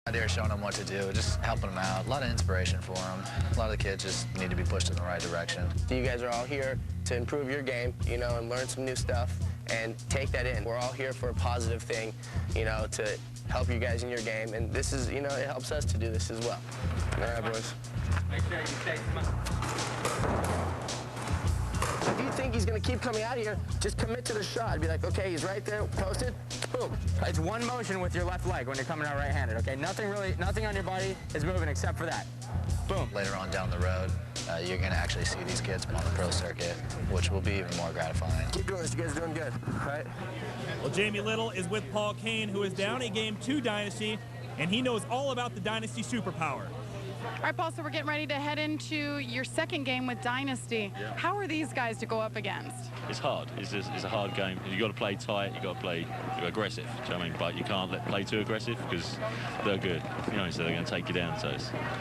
Idea of showing them what to do, just helping them out. A lot of inspiration for them. A lot of the kids just need to be pushed in the right direction. You guys are all here to improve your game, you know, and learn some new stuff and take that in. We're all here for a positive thing, you know, to help you guys in your game. And this is, you know, it helps us to do this as well. All right, boys. Make sure you stay smart. If you think he's going to keep coming out here, just commit to the shot. Be like, okay, he's right there, posted, boom. It's one motion with your left leg when you're coming out right-handed, okay? Nothing on your body is moving except for that. Boom. Later on down the road, you're going to actually see these kids on the pro circuit, which will be even more gratifying. Keep doing this. You guys are doing good. All right? Well, Jamie Little is with Paul Kane, who is down a game to Dynasty, and he knows all about the Dynasty superpower. All right, Paul, so we're getting ready to head into your second game with Dynasty. Yeah. How are these guys to go up against? It's hard. It's a hard game. You've got to play tight. You've got to play aggressive. Do you know what I mean? But you can't play too aggressive because they're good. You know, so they're going to take you down. So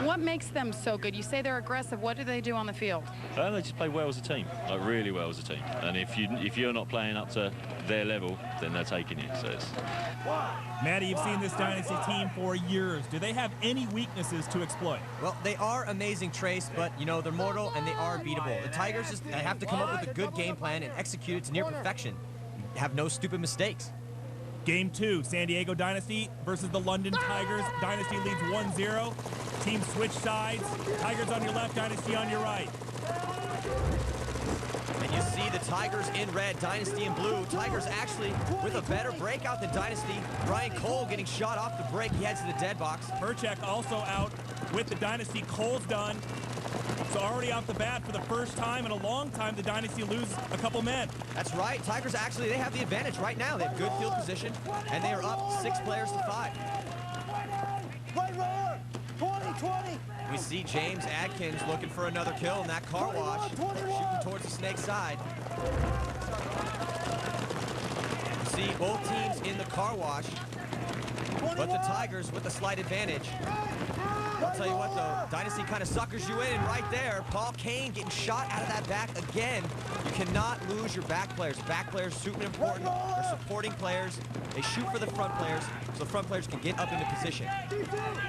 what makes them so good? You say they're aggressive. What do they do on the field? They just play well as a team, like really well as a team. And if you're not playing up to their level, then they're taking you. So it's... Maddie, you've seen this Dynasty team for years. Do they have any weaknesses to exploit? Well, they are amazing, Trace, but, you know, they're mortal and they are beatable. The Tigers just have to come up with a good game plan and execute it to near perfection. Have no stupid mistakes. Game 2, San Diego Dynasty versus the London Tigers. Dynasty leads 1-0. Teams switch sides. Tigers on your left, Dynasty on your right. And you see the Tigers in red, Dynasty in blue. Tigers actually with a better breakout than Dynasty. Brian Cole getting shot off the break. He heads to the dead box. Perchek also out with the Dynasty. Cole's done. So already off the bat for the first time in a long time, the Dynasty lose a couple men. That's right. Tigers actually, they have the advantage right now. They have good field position, and they are up 6 players to 5. We see James Adkins looking for another kill in that car wash, shooting towards the snake side. You see both teams in the car wash, but the Tigers with a slight advantage. I'll tell you what, though, Dynasty kind of suckers you in, and right there, Paul Kane getting shot out of that back again. You cannot lose your back players. Back players super important. They're supporting players. They shoot for the front players, so the front players can get up into position.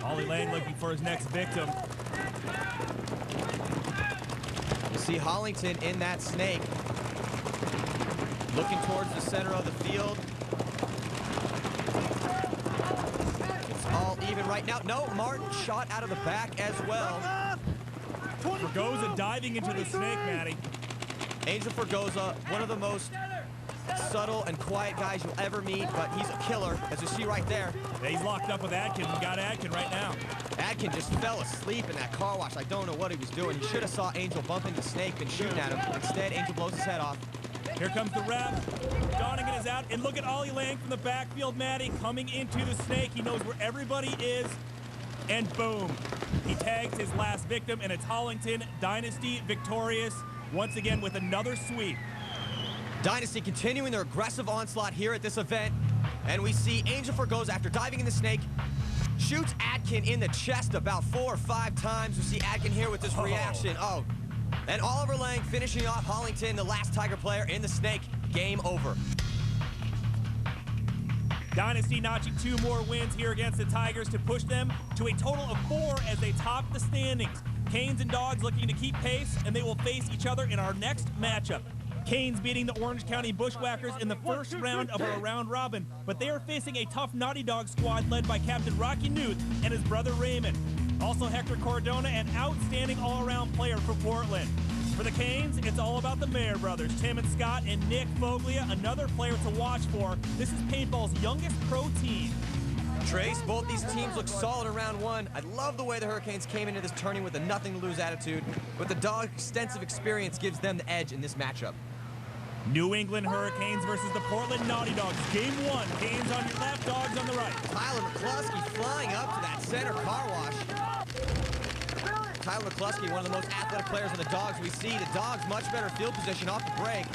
Ollie Lang looking for his next victim. You see Hollington in that snake, looking towards the center of the field. All even right now. No, Martin shot out of the back as well. Fergoza diving into the snake, Matty. Angel Fergoza, one of the most subtle and quiet guys you'll ever meet, but he's a killer, as you see right there. Yeah, he's locked up with Adkin. We got Adkin right now. Adkin just fell asleep in that car wash. I don't know what he was doing. He should have saw Angel bump into Snake and shooting at him. Instead, Angel blows his head off. Here comes the ref. Donegan is out. And look at Ollie Lang from the backfield, Matty, coming into the snake. He knows where everybody is. And boom. He tags his last victim, and it's Hollington. Dynasty victorious once again with another sweep. Dynasty continuing their aggressive onslaught here at this event. And we see Angel Fergoza, after diving in the snake, shoots Adkin in the chest about 4 or 5 times. We see Adkin here with this reaction. Oh. And Oliver Lang finishing off Hollington, the last Tiger player in the snake. Game over. Dynasty notching 2 more wins here against the Tigers to push them to a total of 4 as they top the standings. Canes and Dogs looking to keep pace, and they will face each other in our next matchup. Canes beating the Orange County Bushwackers in the first round of our round robin, but they are facing a tough Naughty Dog squad led by Captain Rocky Newth and his brother Raymond. Also Hector Cordona, an outstanding all-around player for Portland. For the Canes, it's all about the Mayer brothers, Tim and Scott, and Nick Foglia, another player to watch for. This is Paintball's youngest pro team. Trace, both these teams look solid in round 1. I love the way the Hurricanes came into this tourney with a nothing-to-lose attitude, but the Dogs' extensive experience gives them the edge in this matchup. New England Hurricanes versus the Portland Naughty Dogs. Game 1, Canes on your left, Dogs on the right. Tyler McCluskey flying up to that center car wash. Tyler McCluskey, one of the most athletic players in the Dogs. We see the Dogs much better field position off the break.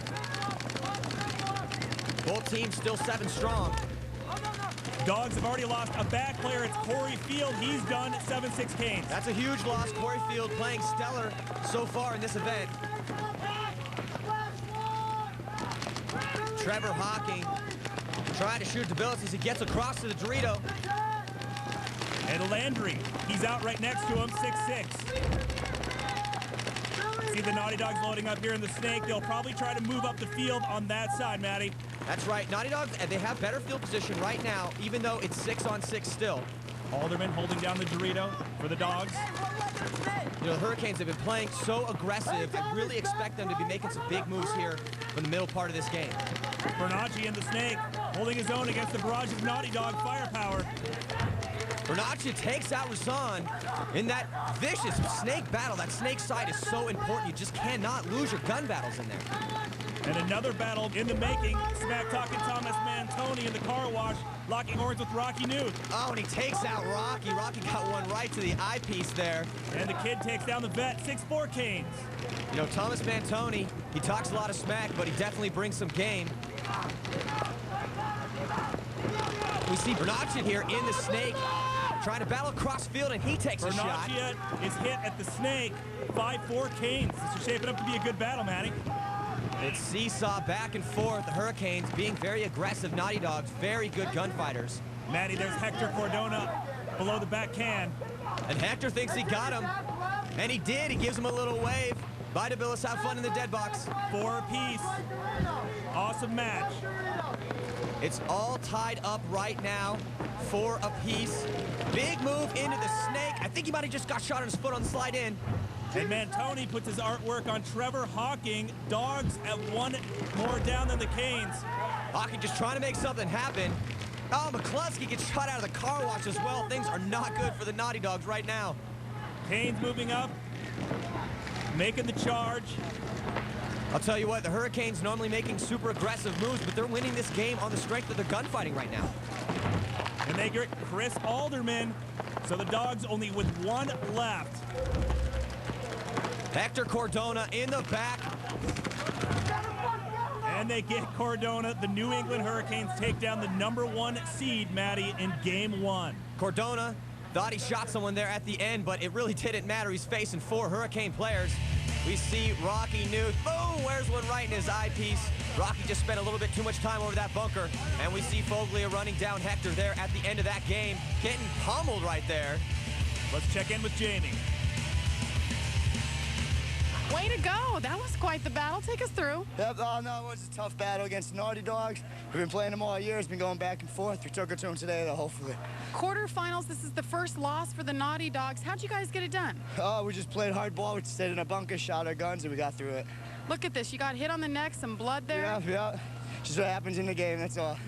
Both teams still 7 strong. Dogs have already lost a back player. It's Corey Field. He's done 7-6 Canes. That's a huge loss. Corey Field playing stellar so far in this event. Trevor Hawking trying to shoot DeBillis as he gets across to the Dorito. And Landry, he's out right next to him, 6'6". See the Naughty Dogs loading up here in the Snake. They'll probably try to move up the field on that side, Maddie. That's right. Naughty Dogs, they have better field position right now, even though it's 6-on-6 still. Alderman holding down the Dorito for the Dogs. You know, the Hurricanes have been playing so aggressive. I really expect them to be making some big moves here from the middle part of this game. Bernacchi in the Snake, holding his own against the barrage of Naughty Dog firepower. Bernacchi takes out Razan in that vicious Snake battle. That Snake side is so important. You just cannot lose your gun battles in there. And another battle in the making. Smack-talking Thomas Mantoni in the car wash, locking horns with Rocky Newt. Oh, and he takes out Rocky. Rocky got one right to the eyepiece there. And the kid takes down the vet, 6'4" Canes. You know, Thomas Mantoni, he talks a lot of smack, but he definitely brings some game. We see Bernacchi here in the Snake, trying to battle across field, and he takes a shot. Bernacchi is hit at the Snake, 5'4" Canes. This is shaping up to be a good battle, Maddie. It's seesaw back and forth. The Hurricanes being very aggressive. Naughty Dogs, very good gunfighters. Maddie, there's Hector Cordona below the back can. And Hector thinks he got him. And he did. He gives him a little wave. Bye, DeBillis. Have fun in the dead box. 4 apiece. Awesome match. It's all tied up right now. 4 apiece. Big move into the Snake. I think he might have just got shot on his foot on the slide in. And Mantoni puts his artwork on Trevor Hawking. Dogs at 1 more down than the Canes. Hawking just trying to make something happen. Oh, McCluskey gets shot out of the car wash as well. Things are not good for the Naughty Dogs right now. Canes moving up, making the charge. I'll tell you what, the Hurricanes normally making super aggressive moves, but they're winning this game on the strength of their gunfighting right now. And they get Chris Alderman. So the Dogs only with 1 left. Hector Cordona in the back. And they get Cordona. The New England Hurricanes take down the #1 seed, Maddie, in game 1. Cordona thought he shot someone there at the end, but it really didn't matter. He's facing 4 Hurricane players. We see Rocky Newt. Boom! Wears one right in his eyepiece. Rocky just spent a little bit too much time over that bunker. And we see Foglia running down Hector there at the end of that game. Getting pummeled right there. Let's check in with Jamie. Way to go. That was quite the battle. Take us through. Yep, no, it was a tough battle against the Naughty Dogs. We've been playing them all year. It's been going back and forth. We took it to them today, though, hopefully. Quarterfinals, this is the first loss for the Naughty Dogs. How'd you guys get it done? We just played hard ball. We stayed in a bunker, shot our guns, and we got through it. Look at this. You got hit on the neck, some blood there. Yeah. Just what happens in the game, that's all.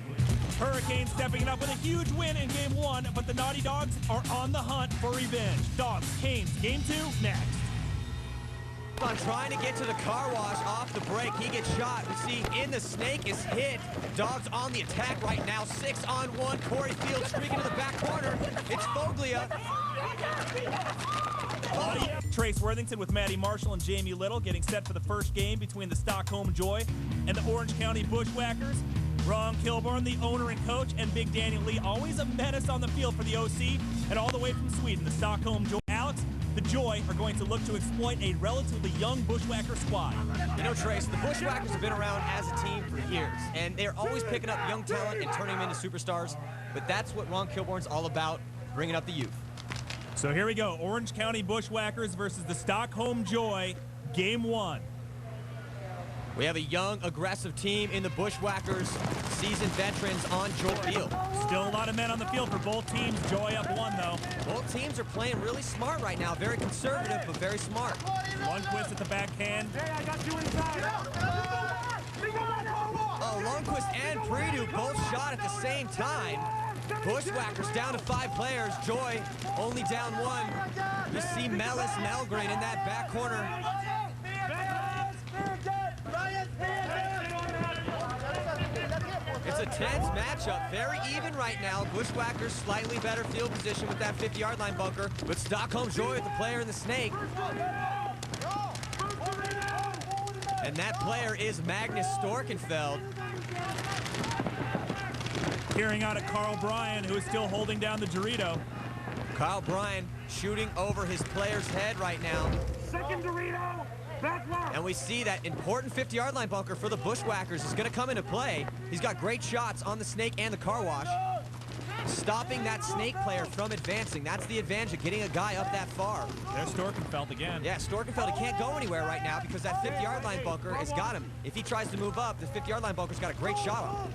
Hurricanes stepping up with a huge win in game 1, but the Naughty Dogs are on the hunt for revenge. Dogs, Canes, game 2, next. On trying to get to the car wash off the break. He gets shot. We see in the Snake is hit. Dogs on the attack right now. 6-on-1. Corey Fields streaking to the back corner. It's Foglia. Trace Worthington with Maddie Marshall and Jamie Little getting set for the first game between the Stockholm Joy and the Orange County Bushwackers. Ron Kilborn, the owner and coach, and Big Daniel Lee, always a menace on the field for the OC, and all the way from Sweden, the Stockholm Joy. Alex, the Joy are going to look to exploit a relatively young Bushwhacker squad. You know, Trace, the Bushwhackers have been around as a team for years, and they're always picking up young talent and turning them into superstars, but that's what Ron Kilborn's all about, bringing up the youth. So here we go, Orange County Bushwhackers versus the Stockholm Joy, game 1. We have a young, aggressive team in the Bushwhackers, seasoned veterans on Joy Field. Still a lot of men on the field for both teams. Joy up 1, though. Both teams are playing really smart right now. Very conservative, but very smart. Lundqvist at the backhand. Hey, I got you inside. Oh, Lundqvist and Predu both shot at the same time. Bushwhackers down to 5 players. Joy only down 1. You see Mellis Melgren in that back corner. It's a tense matchup, very even right now. Bushwhackers slightly better field position with that 50-yard line bunker, but Stockholm Joy with the player in the Snake. And that player is Magnus Storkenfeld. Peering out at Carl Bryan, who is still holding down the Dorito. Kyle Bryan shooting over his player's head right now. Second Dorito. And we see that important 50-yard line bunker for the Bushwhackers is going to come into play. He's got great shots on the Snake and the car wash. stopping that snake player from advancing. That's the advantage of getting a guy up that far. There's Storkenfeld again. Yeah, Storkenfeld, he can't go anywhere right now because that 50-yard line bunker has got him. If he tries to move up, the 50-yard line bunker's got a great shot on him.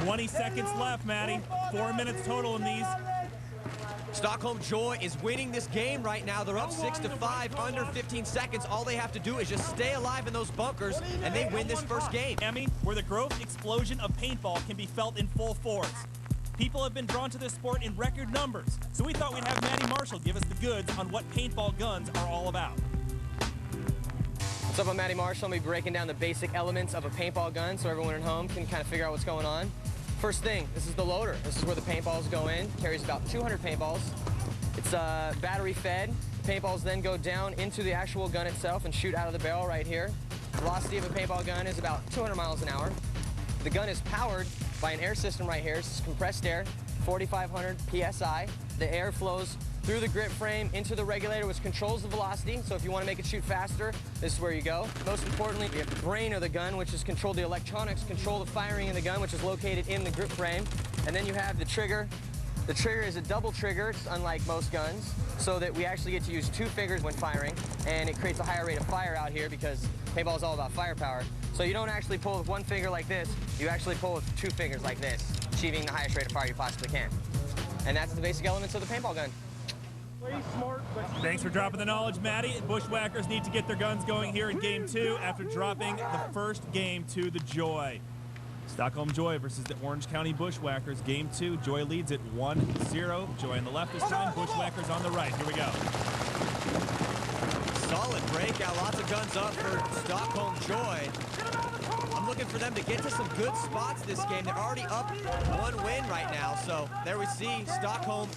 20 seconds left, Maddie. 4 minutes total in these. Stockholm Joy is winning this game right now. They're up 6-5, under 15 seconds. All they have to do is just stay alive in those bunkers, and they win this first game. Miami, where the growth explosion of paintball can be felt in full force. People have been drawn to this sport in record numbers, so we thought we'd have Maddie Marshall give us the goods on what paintball guns are all about. What's up, I'm Maddie Marshall. I'm going to be breaking down the basic elements of a paintball gun so everyone at home can kind of figure out what's going on. First thing, this is the loader. This is where the paintballs go in. Carries about 200 paintballs. It's battery fed. The paintballs then go down into the actual gun itself and shoot out of the barrel right here. Velocity of a paintball gun is about 200 miles an hour. The gun is powered by an air system right here. This is compressed air, 4,500 PSI. The air flows through the grip frame into the regulator, which controls the velocity. So if you want to make it shoot faster, this is where you go. Most importantly, we have the brain of the gun, which is control the electronics, control the firing in the gun, which is located in the grip frame. And then you have the trigger. The trigger is a double trigger, it's unlike most guns, so that we actually get to use 2 fingers when firing, and it creates a higher rate of fire out here because paintball is all about firepower. So you don't actually pull with 1 finger like this, you actually pull with 2 fingers like this, achieving the highest rate of fire you possibly can. And that's the basic elements of the paintball gun. Thanks for dropping the knowledge, Maddie. Bushwackers need to get their guns going here in game 2 after dropping the first game to the Joy. Stockholm Joy versus the Orange County Bushwackers. Game 2, Joy leads at 1-0. Joy on the left this time, Bushwackers on the right. Here we go. Solid breakout, lots of guns up for Stockholm Joy. I'm looking for them to get to some good spots this game. They're already up 1 win right now. So there we see Stockholm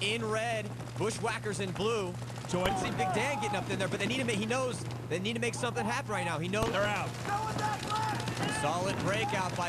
in red, Bushwackers in blue. Joy. See Big Dan getting up in there, but they need to make, he knows they need to make something happen right now. He knows they're out. Solid breakout by